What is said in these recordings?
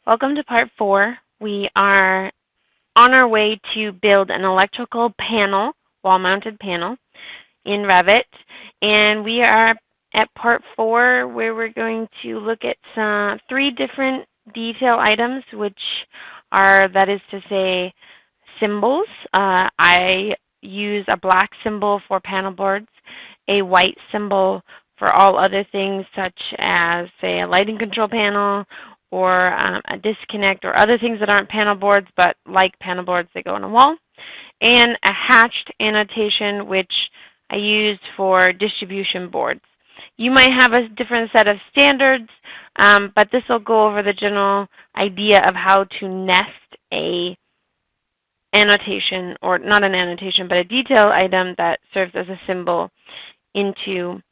Welcome to part 4. We are on our way to build an electrical panel, wall-mounted panel, in Revit. And we are at part 4 where we're going to look at three different detail items, which are, that is to say, symbols. I use a black symbol for panel boards, a white symbol for all other things such as, say, a lighting control panel or a disconnect or other things that aren't panel boards but like panel boards that go on a wall, and a hatched annotation which I used for distribution boards. You might have a different set of standards, but this will go over the general idea of how to nest a annotation, or not an annotation, but a detail item that serves as a symbol into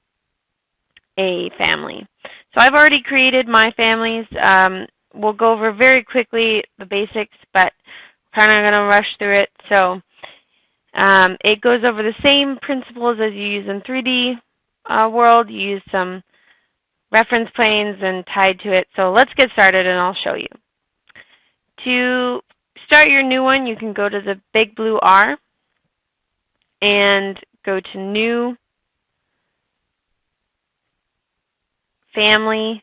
a family. So I've already created my families. We'll go over very quickly the basics, but kind of going to rush through it. So it goes over the same principles as you use in 3D world. You use some reference planes and tied to it. So let's get started and I'll show you. To start your new one, you can go to the big blue R and go to New, Family,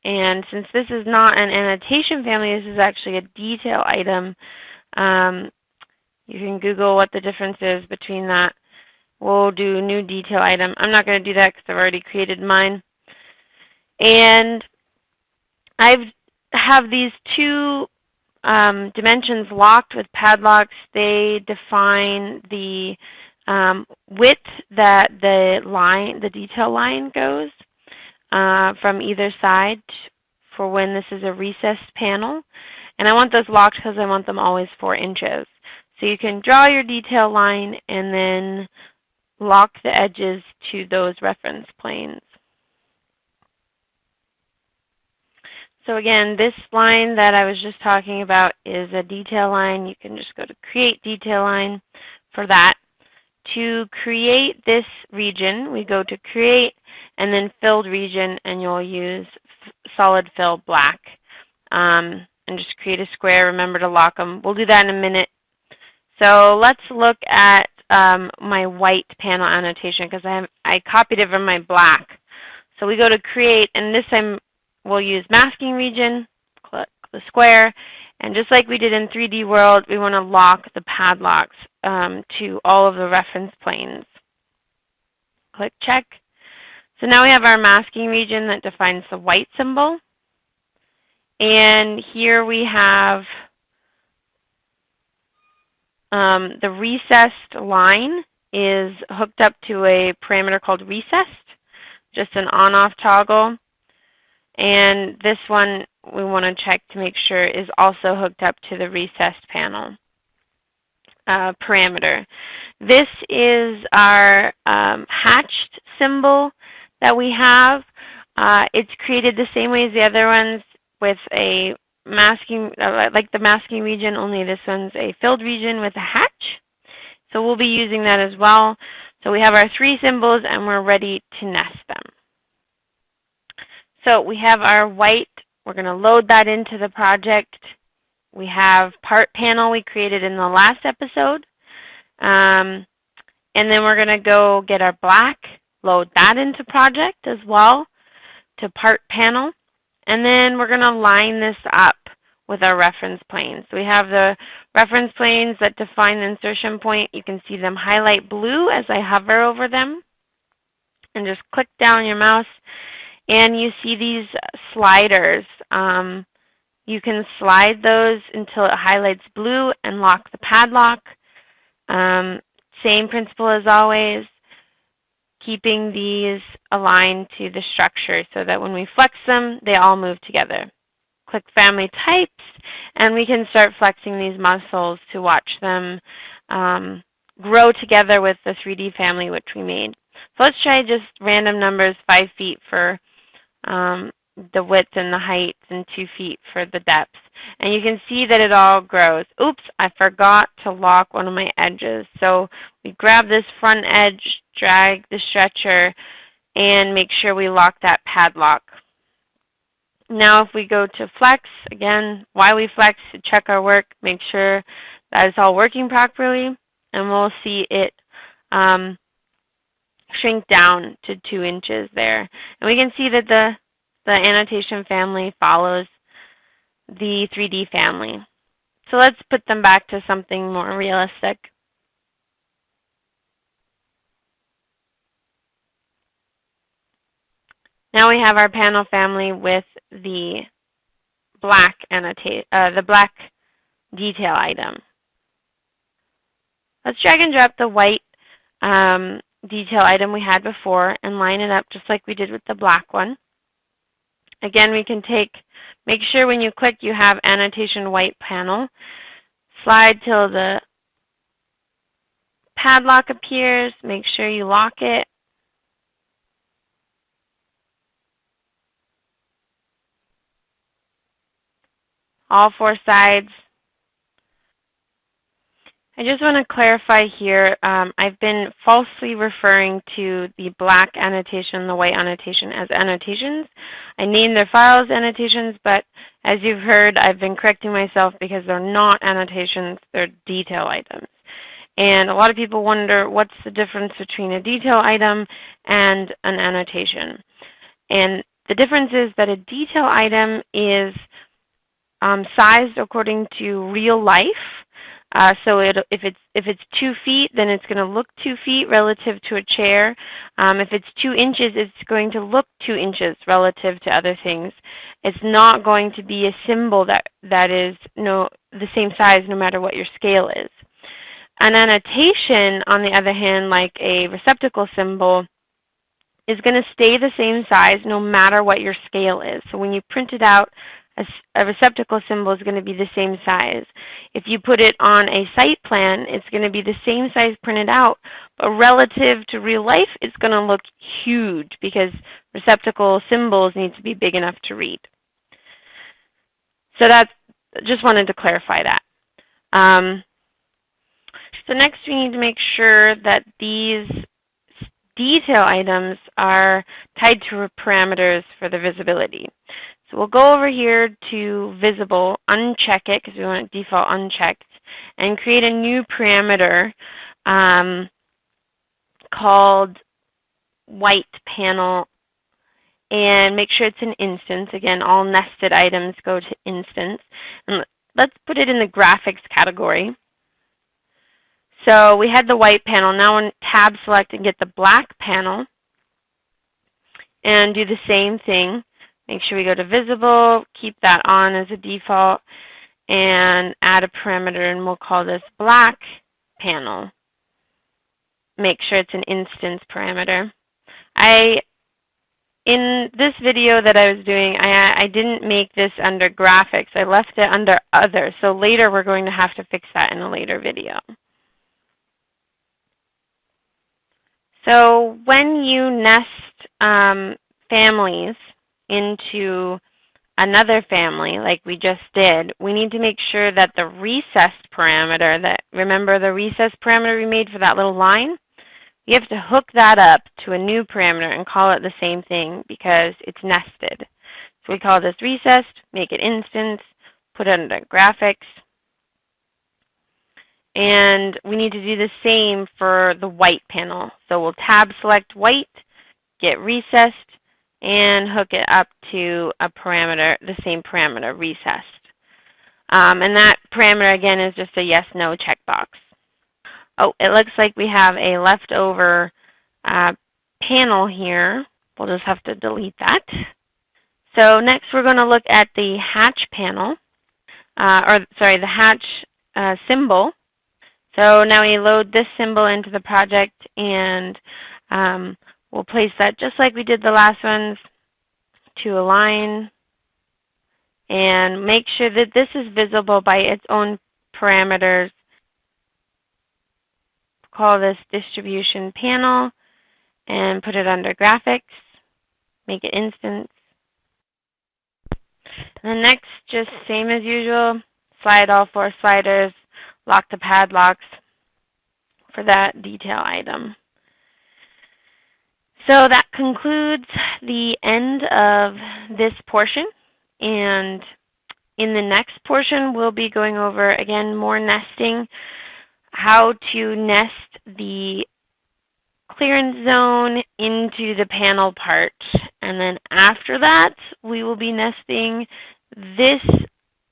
and since this is not an annotation family, this is actually a detail item. You can Google what the difference is between that. We'll do new detail item. I'm not going to do that because I've already created mine. And I have these two dimensions locked with padlocks. They define the width that the detail line goes from either side for when this is a recessed panel. And I want those locked because I want them always 4 inches. So you can draw your detail line and then lock the edges to those reference planes. So again, this line that I was just talking about is a detail line. You can just go to Create Detail Line for that. To create this region, we go to Create and then Filled Region, and you'll use Solid Fill Black. And just create a square. Remember to lock them. We'll do that in a minute. So let's look at my white panel annotation because I copied it from my black. So we go to Create, and this time we'll use Masking Region, click the square, and just like we did in 3D World, we want to lock the padlocks to all of the reference planes. Click Check. So now we have our masking region that defines the white symbol. And here we have the recessed line is hooked up to a parameter called recessed, just an on-off toggle. And this one we want to check to make sure is also hooked up to the recessed panel parameter. This is our hatched symbol that we have. It's created the same way as the other ones with a masking, like the masking region, only this one's a filled region with a hatch. So we'll be using that as well. So we have our 3 symbols and we're ready to nest them. So we have our white. We're going to load that into the project. We have part panel we created in the last episode. And then we're going to go get our black, load that into project as well to part panel. And then we're going to line this up with our reference planes. So we have the reference planes that define the insertion point. You can see them highlight blue as I hover over them. And just click down your mouse and you see these sliders. You can slide those until it highlights blue and lock the padlock. Same principle as always, keeping these aligned to the structure so that when we flex them, they all move together. Click Family Types, and we can start flexing these muscles to watch them grow together with the 3D family which we made. So let's try just random numbers, 5 feet for the width and the height, and 2 feet for the depth. And you can see that it all grows. Oops, I forgot to lock one of my edges. So we grab this front edge, drag the stretcher, and make sure we lock that padlock. Now if we go to flex, again, why we flex, to check our work, make sure that it's all working properly, and we'll see it shrink down to 2 inches there. And we can see that the annotation family follows the 3D family. So let's put them back to something more realistic. Now we have our panel family with the black the black detail item. Let's drag and drop the white detail item we had before and line it up just like we did with the black one. Again, we can make sure when you click you have annotation white panel. Slide till the padlock appears. Make sure you lock it. All 4 sides. I just want to clarify here, I've been falsely referring to the black annotation and the white annotation as annotations. I named their files annotations, but as you've heard, I've been correcting myself because they're not annotations, they're detail items. And a lot of people wonder what's the difference between a detail item and an annotation. And the difference is that a detail item is sized according to real life. So if it's 2 feet, then it's going to look 2 feet relative to a chair. If it's 2 inches, it's going to look 2 inches relative to other things. It's not going to be a symbol that is the same size no matter what your scale is. An annotation, on the other hand, like a receptacle symbol, is going to stay the same size no matter what your scale is. So when you print it out, a receptacle symbol is going to be the same size. If you put it on a site plan, it's going to be the same size printed out, but relative to real life, it's going to look huge because receptacle symbols need to be big enough to read. So just wanted to clarify that. So next we need to make sure that these detail items are tied to parameters for the visibility. So we'll go over here to visible, uncheck it because we want it default unchecked, and create a new parameter called white panel, and make sure it's an instance. Again, all nested items go to instance. And let's put it in the graphics category. So we had the white panel. Now on tab select and get the black panel and do the same thing. Make sure we go to visible, keep that on as a default, and add a parameter, and we'll call this black panel. Make sure it's an instance parameter. In this video that I was doing, I didn't make this under graphics. I left it under other. So later we're going to have to fix that in a later video. So when you nest families into another family, like we just did, we need to make sure that the recessed parameter, remember the recessed parameter we made for that little line? You have to hook that up to a new parameter and call it the same thing because it's nested. So we call this recessed, make it instance, put it under graphics. And we need to do the same for the white panel. So we'll tab select white, get recessed, and hook it up to a parameter, the same parameter, recessed. And that parameter, again, is just a yes-no checkbox. Oh, it looks like we have a leftover panel here. We'll just have to delete that. So next we're going to look at the hatch panel, the hatch symbol. So now we load this symbol into the project, and we'll place that just like we did the last ones to align, and make sure that this is visible by its own parameters. Call this distribution panel and put it under graphics, make it instance. And then next, just same as usual, slide all 4 sliders, lock the padlocks for that detail item. So that concludes the end of this portion. And in the next portion, we'll be going over, again, more nesting, how to nest the clearance zone into the panel part. And then after that, we will be nesting this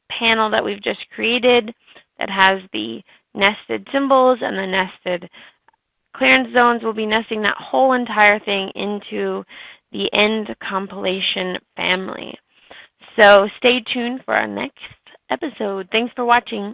panel that we've just created that has the nested symbols and the nested clearance zones. We'll be nesting that whole entire thing into the end compilation family. So stay tuned for our next episode. Thanks for watching.